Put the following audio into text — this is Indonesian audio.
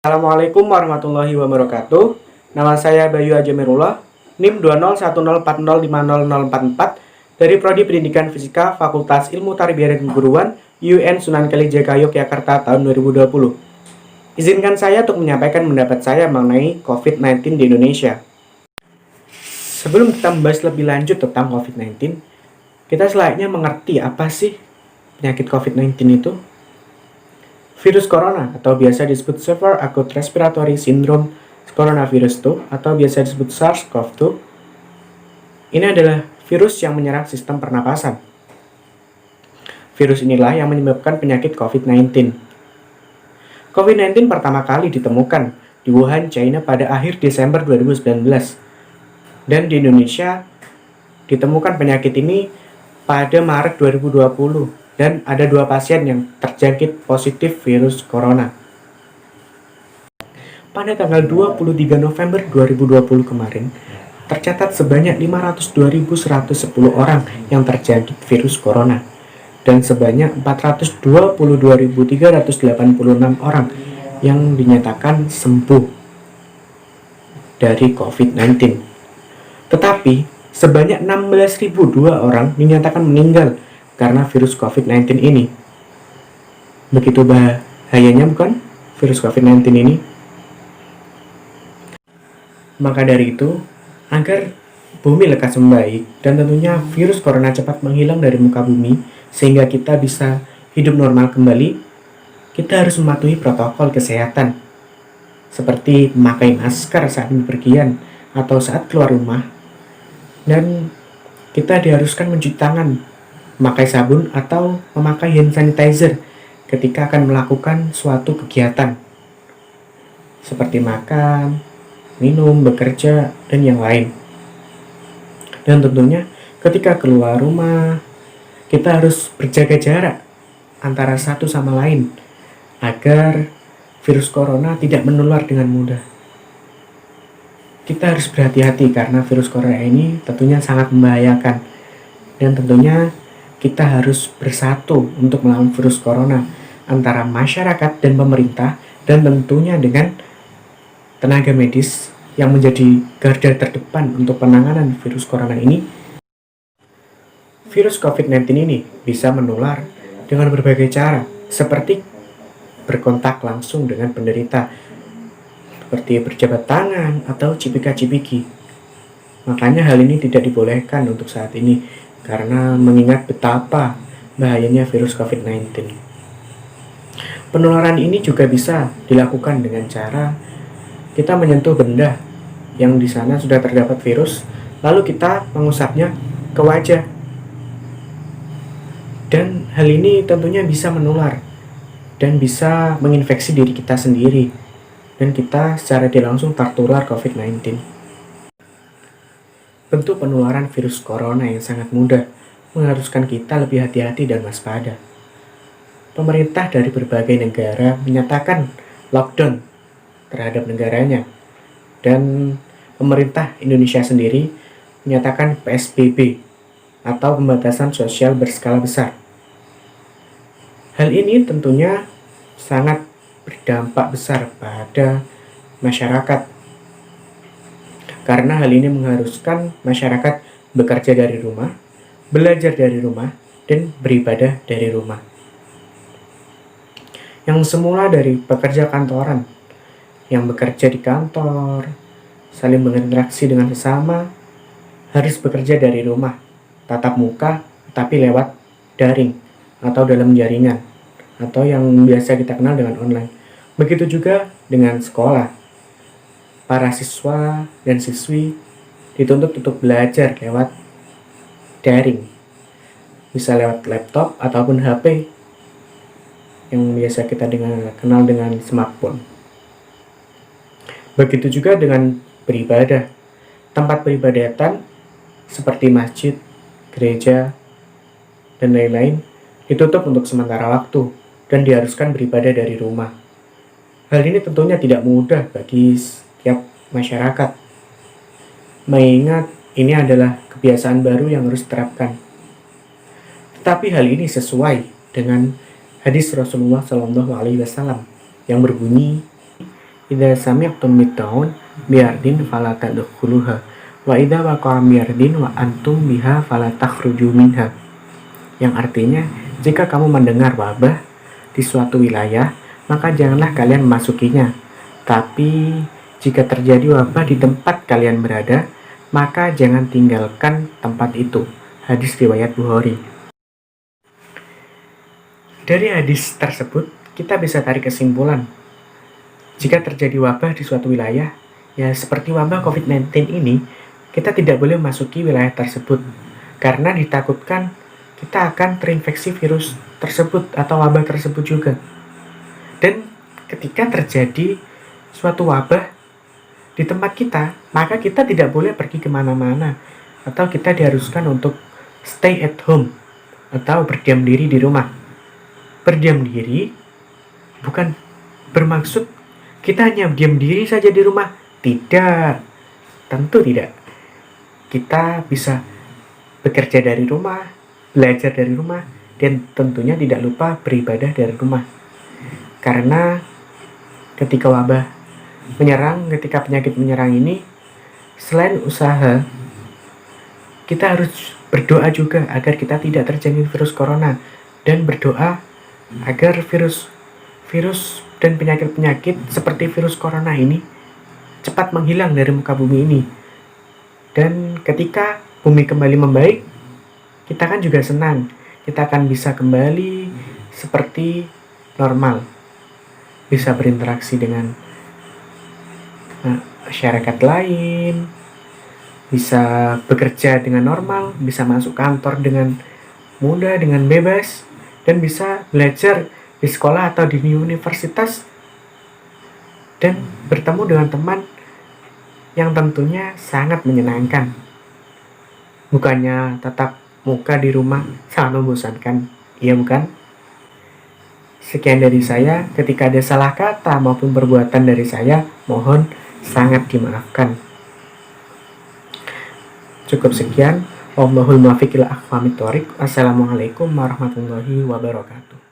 Assalamualaikum warahmatullahi wabarakatuh. Nama saya Bayu Ajamirullah, NIM 20104050044 dari Prodi Pendidikan Fisika Fakultas Ilmu Tarbiyah dan Keguruan UIN Sunan Kalijaga Yogyakarta tahun 2020. Izinkan saya untuk menyampaikan pendapat saya mengenai COVID-19 di Indonesia. Sebelum kita membahas lebih lanjut tentang COVID-19, kita selayaknya mengerti apa sih penyakit COVID-19 itu. Virus corona atau biasa disebut Severe Acute Respiratory Syndrome Coronavirus 2 atau biasa disebut SARS-CoV-2. Ini adalah virus yang menyerang sistem pernapasan. Virus inilah yang menyebabkan penyakit COVID-19. COVID-19 pertama kali ditemukan di Wuhan, China pada akhir Desember 2019. Dan di Indonesia ditemukan penyakit ini pada Maret 2020. Dan ada 2 pasien yang terjangkit positif virus corona. Pada tanggal 23 November 2020 kemarin, tercatat sebanyak 502.110 orang yang terjangkit virus corona dan sebanyak 422.386 orang yang dinyatakan sembuh dari COVID-19. Tetapi sebanyak 16.002 orang dinyatakan meninggal karena virus COVID-19 ini. Begitu bahayanya bukan virus COVID-19 ini? Maka dari itu, agar bumi lekas membaik dan tentunya virus corona cepat menghilang dari muka bumi sehingga kita bisa hidup normal kembali, kita harus mematuhi protokol kesehatan seperti memakai masker saat bepergian atau saat keluar rumah, dan kita diharuskan mencuci tangan, memakai sabun atau memakai hand sanitizer ketika akan melakukan suatu kegiatan seperti makan, minum, bekerja, dan yang lain. Dan tentunya ketika keluar rumah kita harus berjaga jarak antara satu sama lain agar virus corona tidak menular dengan mudah. Kita harus berhati-hati karena virus corona ini tentunya sangat membahayakan, dan tentunya kita harus bersatu untuk melawan virus corona antara masyarakat dan pemerintah, dan tentunya dengan tenaga medis yang menjadi garda terdepan untuk penanganan virus corona ini. Virus COVID-19 ini bisa menular dengan berbagai cara, seperti berkontak langsung dengan penderita, seperti berjabat tangan atau cipika-cipiki. Makanya hal ini tidak dibolehkan untuk saat ini, karena mengingat betapa bahayanya virus COVID-19. Penularan ini juga bisa dilakukan dengan cara kita menyentuh benda yang di sana sudah terdapat virus, lalu kita mengusapnya ke wajah. Dan hal ini tentunya bisa menular dan bisa menginfeksi diri kita sendiri, dan kita secara tidak langsung tertular COVID-19. Bentuk penularan virus corona yang sangat mudah mengharuskan kita lebih hati-hati dan waspada. Pemerintah dari berbagai negara menyatakan lockdown terhadap negaranya, dan pemerintah Indonesia sendiri menyatakan PSBB atau pembatasan sosial berskala besar. Hal ini tentunya sangat berdampak besar pada masyarakat, karena hal ini mengharuskan masyarakat bekerja dari rumah, belajar dari rumah, dan beribadah dari rumah. Yang semula dari pekerja kantoran, yang bekerja di kantor, saling berinteraksi dengan sesama, harus bekerja dari rumah, tatap muka, tapi lewat daring atau dalam jaringan, atau yang biasa kita kenal dengan online. Begitu juga dengan sekolah. Para siswa dan siswi dituntut untuk belajar lewat daring, bisa lewat laptop ataupun HP yang biasa kita kenal dengan smartphone. Begitu juga dengan beribadah. Tempat peribadatan seperti masjid, gereja, dan lain-lain ditutup untuk sementara waktu dan diharuskan beribadah dari rumah. Hal ini tentunya tidak mudah bagi setiap masyarakat, mengingat ini adalah kebiasaan baru yang harus diterapkan. Tetapi hal ini sesuai dengan hadis Rasulullah SAW yang berbunyi, idza sami'tum bit-ta'un biardin fala tadkhuluha wa idza waqa'a biardin wa antum biha fala takhruju minha. Yang artinya, jika kamu mendengar wabah di suatu wilayah, maka janganlah kalian memasukinya. Tapi jika terjadi wabah di tempat kalian berada, maka jangan tinggalkan tempat itu. Hadis riwayat Bukhari. Dari hadis tersebut, kita bisa tarik kesimpulan. Jika terjadi wabah di suatu wilayah, ya seperti wabah COVID-19 ini, kita tidak boleh memasuki wilayah tersebut. Karena ditakutkan kita akan terinfeksi virus tersebut atau wabah tersebut juga. Dan ketika terjadi suatu wabah di tempat kita, maka kita tidak boleh pergi kemana-mana. Atau kita diharuskan untuk stay at home atau berdiam diri di rumah. Berdiam diri bukan bermaksud kita hanya diam diri saja di rumah. Tidak, tentu tidak. Kita bisa bekerja dari rumah, belajar dari rumah, dan tentunya tidak lupa beribadah dari rumah. Karena ketika wabah menyerang, ketika penyakit menyerang ini, selain usaha, kita harus berdoa juga agar kita tidak terjangkit virus corona, dan berdoa agar virus dan penyakit-penyakit seperti virus corona ini cepat menghilang dari muka bumi ini. Dan ketika bumi kembali membaik, kita kan juga senang. Kita akan bisa kembali seperti normal. Bisa berinteraksi dengan masyarakat lain, bisa bekerja dengan normal, bisa masuk kantor dengan mudah, dengan bebas, dan bisa belajar di sekolah atau di universitas dan bertemu dengan teman yang tentunya sangat menyenangkan. Bukannya tatap muka di rumah sangat membosankan, iya bukan? Sekian dari saya. Ketika ada salah kata maupun perbuatan dari saya, mohon sangat dimaafkan. Cukup sekian. Wallahul muwaffiq ila aqwamit thoriq. Assalamualaikum warahmatullahi wabarakatuh.